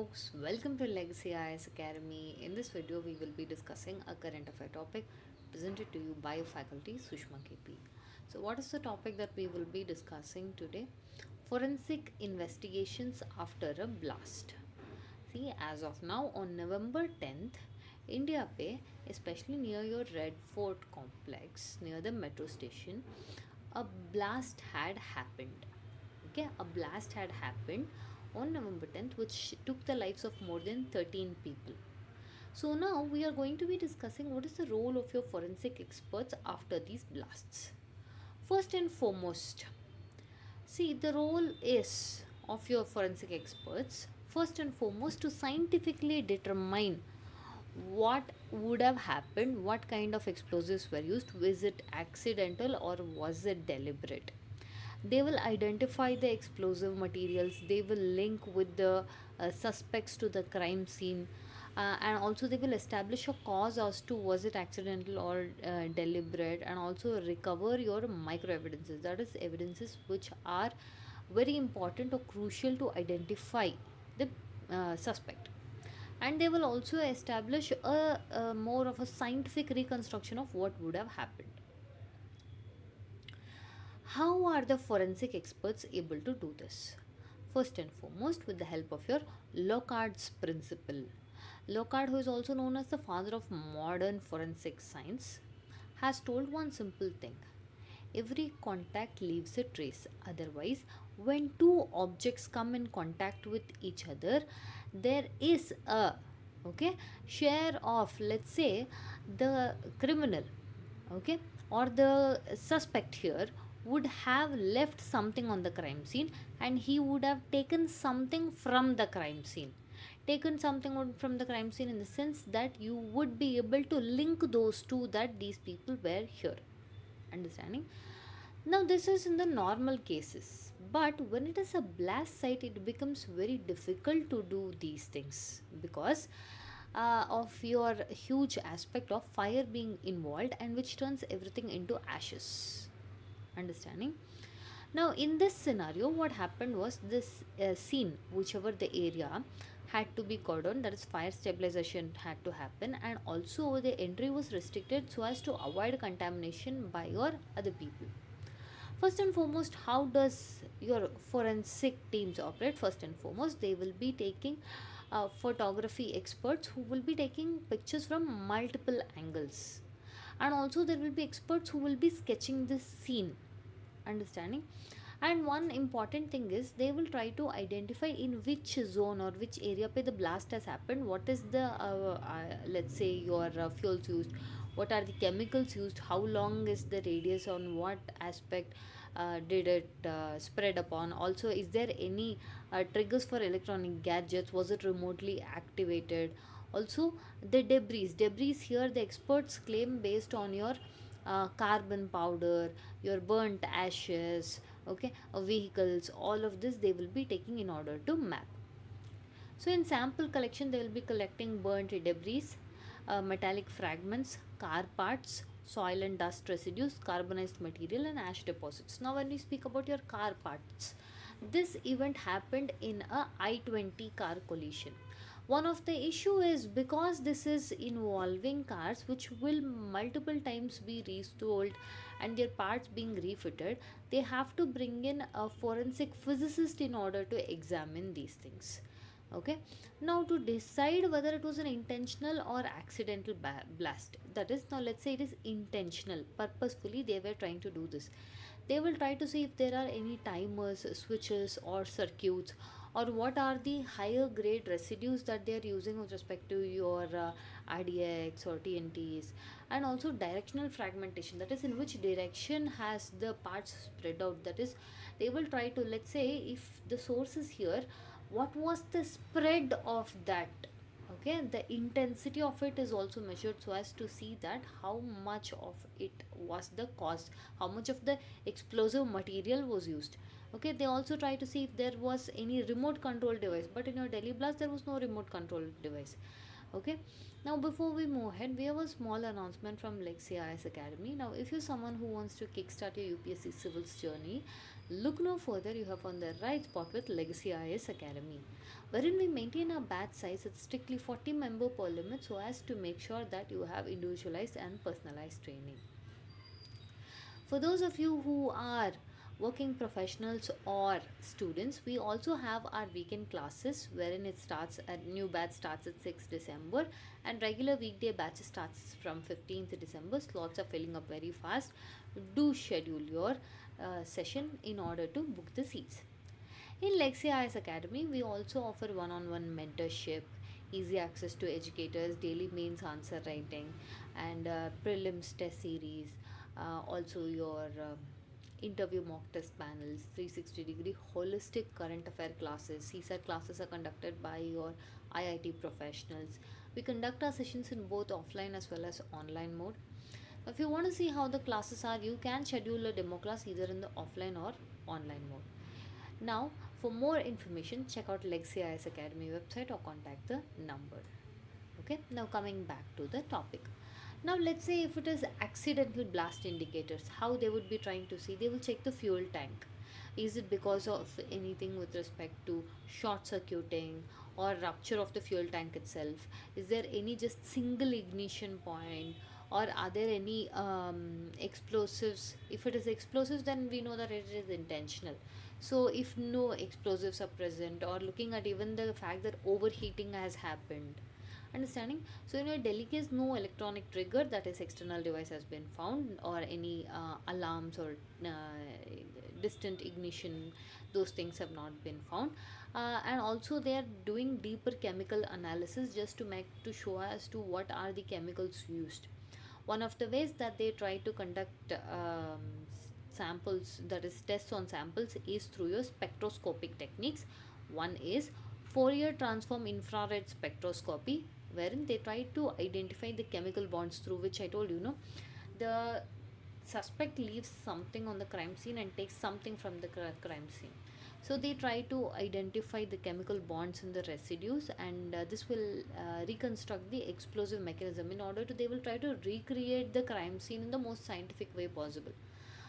folks, welcome to Legacy IS Academy. In this video, we will be discussing a current affair topic presented to you by faculty Sushma KP. So, what is the topic that we will be discussing today? Forensic investigations after a blast. See, as of now, on November 10th, India Bay, especially near your Red Fort complex, near the metro station, a blast had happened. Okay, a blast had happened on November 10th, which took the lives of more than 13 people. So, now we are going to be discussing what is the role of your forensic experts after these blasts. First and foremost, see, the role is of your forensic experts first and foremost to scientifically determine what would have happened, what kind of explosives were used, was it accidental or was it deliberate. They will identify the explosive materials, they will link with the suspects to the crime scene, and also they will establish a cause as to was it accidental or deliberate, and also recover your micro evidences, that is evidences which are very important or crucial to identify the suspect. And they will also establish a more of a scientific reconstruction of what would have happened. How are the forensic experts able to do this? First and foremost, with the help of your Locard's principle. Locard, who is also known as the father of modern forensic science, has told one simple thing: every contact leaves a trace. Otherwise, when two objects come in contact with each other, there is a share of, let's say, the criminal, okay, or the suspect here would have left something on the crime scene, and he would have taken something from the crime scene. Taken something from the crime scene in the sense that you would be able to link those two, that these people were here. Understanding? Now, this is in the normal cases, but when it is a blast site, it becomes very difficult to do these things because of your huge aspect of fire being involved, and which turns everything into ashes. Understanding? Now, in this scenario, what happened was this scene, whichever the area, had to be cordoned, that is, fire stabilization had to happen, and also the entry was restricted so as to avoid contamination by your other people. First and foremost, how does your forensic teams operate? First and foremost, they will be taking photography experts who will be taking pictures from multiple angles, and also there will be experts who will be sketching this scene. Understanding? And one important thing is they will try to identify in which zone or which area pe the blast has happened, what is the let's say your fuels used, what are the chemicals used, how long is the radius, on what aspect did it spread upon, also is there any triggers for electronic gadgets, was it remotely activated. Also, the debris here, the experts claim based on your carbon powder, your burnt ashes, okay, vehicles, all of this they will be taking in order to map. So, in sample collection, they will be collecting burnt debris, metallic fragments, car parts, soil and dust residues, carbonized material, and ash deposits. Now, when we speak about your car parts, this event happened in a I-20 car collision. One of the issue is because this is involving cars which will multiple times be restored and their parts being refitted, they have to bring in a forensic physicist in order to examine these things. Okay, now to decide whether it was an intentional or accidental blast, that is, now let's say it is intentional, purposefully they were trying to do this, they will try to see if there are any timers, switches, or circuits, or what are the higher grade residues that they are using with respect to your RDX or TNTs, and also directional fragmentation, that is, in which direction has the parts spread out. That is, they will try to, let's say, if the source is here, what was the spread of that. Okay, the intensity of it is also measured so as to see that how much of it was the cost, how much of the explosive material was used. Okay, they also try to see if there was any remote control device, but in your Delhi blast there was no remote control device. Okay, now before we move ahead, we have a small announcement from Lexi IS Academy. Now, if you're someone who wants to kickstart your UPSC civils journey, look no further. You have found the right spot with Legacy IS Academy, wherein we maintain a batch size at strictly 40 member per limit so as to make sure that you have individualized and personalized training. For those of you who are working professionals or students, we also have our weekend classes wherein it starts at new batch starts at 6th December and regular weekday batches starts from 15th December. Slots are filling up very fast. Do schedule your session in order to book the seats. In Lexi IS Academy, we also offer one on one mentorship, easy access to educators, daily mains answer writing, and prelims test series. Also, your interview mock test panels, 360-degree holistic current affair classes. CSAT classes are conducted by your IIT professionals. We conduct our sessions in both offline as well as online mode. If you want to see how the classes are, you can schedule a demo class either in the offline or online mode. Now, for more information, check out Lexi IS Academy website or contact the number. Okay, now coming back to the topic. Now, let's say if it is accidental blast indicators, how they would be trying to see, they will check the fuel tank. Is it because of anything with respect to short circuiting or rupture of the fuel tank itself? Is there any just single ignition point, or are there any explosives? If it is explosives, then we know that it is intentional. So if no explosives are present, or looking at even the fact that overheating has happened, understanding. So in your Delhi case, no electronic trigger, that is external device, has been found, or any alarms or distant ignition, those things have not been found. And also they are doing deeper chemical analysis just to make to show as to what are the chemicals used. One of the ways that they try to conduct samples, that is tests on samples, is through your spectroscopic techniques. One is Fourier transform infrared spectroscopy, wherein they try to identify the chemical bonds through which I told you, no, the suspect leaves something on the crime scene and takes something from the crime scene. So they try to identify the chemical bonds in the residues, and this will reconstruct the explosive mechanism. In order to, they will try to recreate the crime scene in the most scientific way possible.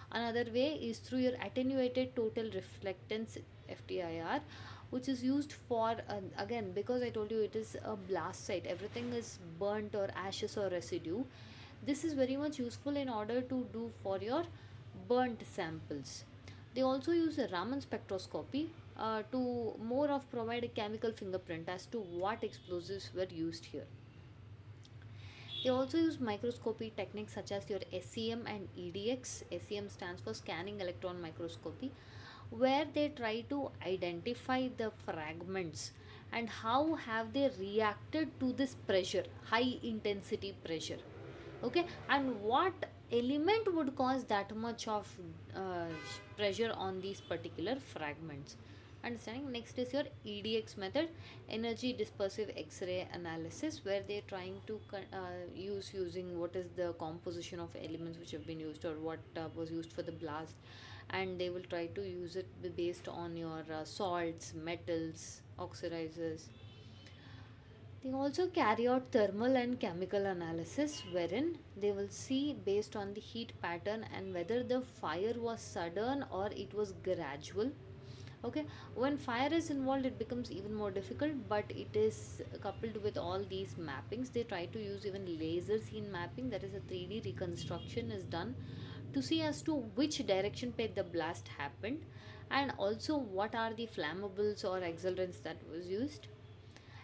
Another way is through your attenuated total reflectance, FTIR, which is used for again, because I told you it is a blast site, everything is burnt or ashes or residue. This is very much useful in order to do for your burnt samples. They also use a Raman spectroscopy to more of provide a chemical fingerprint as to what explosives were used here. They also use microscopy techniques such as your SEM and EDX. SEM stands for scanning electron microscopy, where they try to identify the fragments and how have they reacted to this pressure, high intensity pressure. Okay, and what element would cause that much of uh, pressure on these particular fragments. Understanding. Next is your EDX method, energy dispersive X-ray analysis, where they're trying to using what is the composition of elements which have been used, or what was used for the blast, and they will try to use it based on your salts, metals, oxidizers. They also carry out thermal and chemical analysis, wherein they will see based on the heat pattern and whether the fire was sudden or it was gradual. Okay, when fire is involved, it becomes even more difficult, but it is coupled with all these mappings. They try to use even laser scene mapping, that is a 3D reconstruction is done to see as to which direction path the blast happened, and also what are the flammables or accelerants that was used.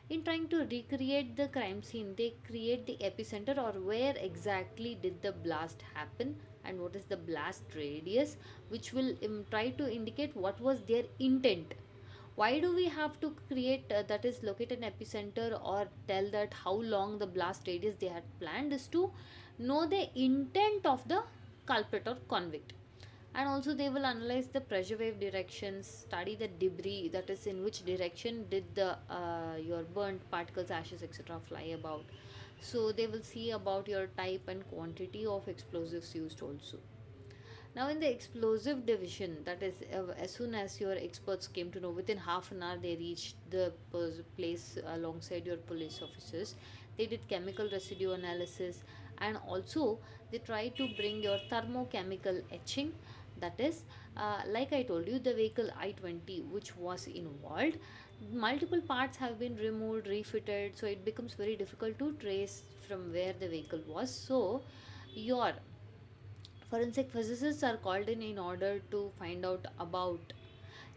In trying to recreate the crime scene, they create the epicenter, or where exactly did the blast happen and what is the blast radius, which will try to indicate what was their intent. Why do we have to create that is locate an epicenter or tell that how long the blast radius they had planned, is to know the intent of the culprit or convict. And also they will analyze the pressure wave directions, study the debris, that is in which direction did the your burnt particles, ashes, etc. fly about. So they will see about your type and quantity of explosives used also. Now, in the explosive division, that is, as soon as your experts came to know, within half an hour they reached the place alongside your police officers. They did chemical residue analysis, and also they tried to bring your thermochemical etching. That is, like I told you, the vehicle I-20, which was involved, multiple parts have been removed, refitted, so it becomes very difficult to trace from where the vehicle was. So, your forensic physicists are called in order to find out about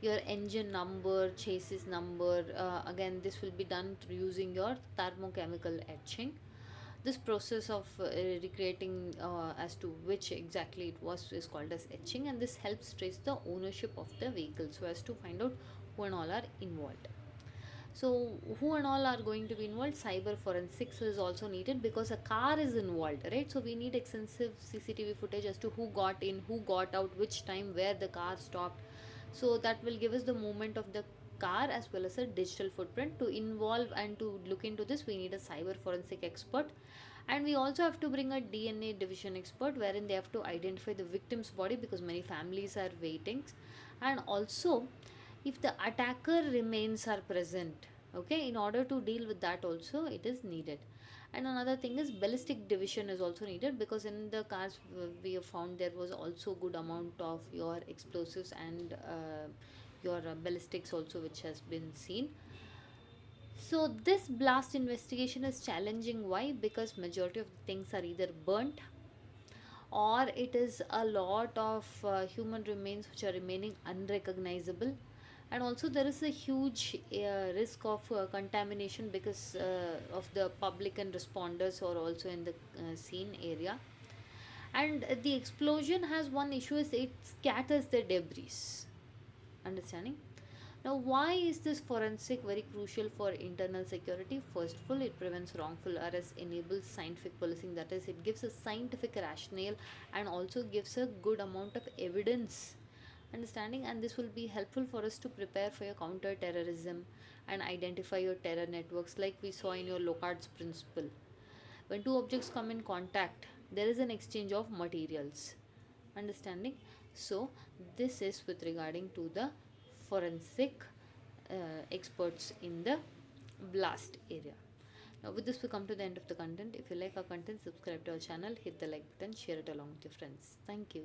your engine number, chassis number. Again, this will be done through using your thermochemical etching. This process of recreating as to which exactly it was is called as etching, and this helps trace the ownership of the vehicle so as to find out who and all are involved. So, who and all are going to be involved? Cyber forensics is also needed because a car is involved, right? So, we need extensive CCTV footage as to who got in, who got out, which time, where the car stopped. So, that will give us the movement of the car as well as a digital footprint. To involve and to look into this, we need a cyber forensic expert, and we also have to bring a DNA division expert wherein they have to identify the victim's body because many families are waiting, and also if the attacker remains are present, okay, in order to deal with that also it is needed. And another thing is ballistic division is also needed because in the cars we have found there was also good amount of your explosives and your ballistics also which has been seen. So this blast investigation is challenging. Why? Because majority of the things are either burnt or it is a lot of human remains which are remaining unrecognizable, and also there is a huge risk of contamination because of the public and responders are also in the scene area. And the explosion has one issue is it scatters the debris, understanding. Now, why is this forensic very crucial for internal security? First of all, it prevents wrongful arrest, enables scientific policing, that is, it gives a scientific rationale and also gives a good amount of evidence. Understanding, and this will be helpful for us to prepare for your counter terrorism and identify your terror networks, like we saw in your Locard's principle. When two objects come in contact, there is an exchange of materials. Understanding. So, this is with regarding to the forensic experts in the blast area. Now, with this, we come to the end of the content. If you like our content, subscribe to our channel, hit the like button, share it along with your friends. Thank you.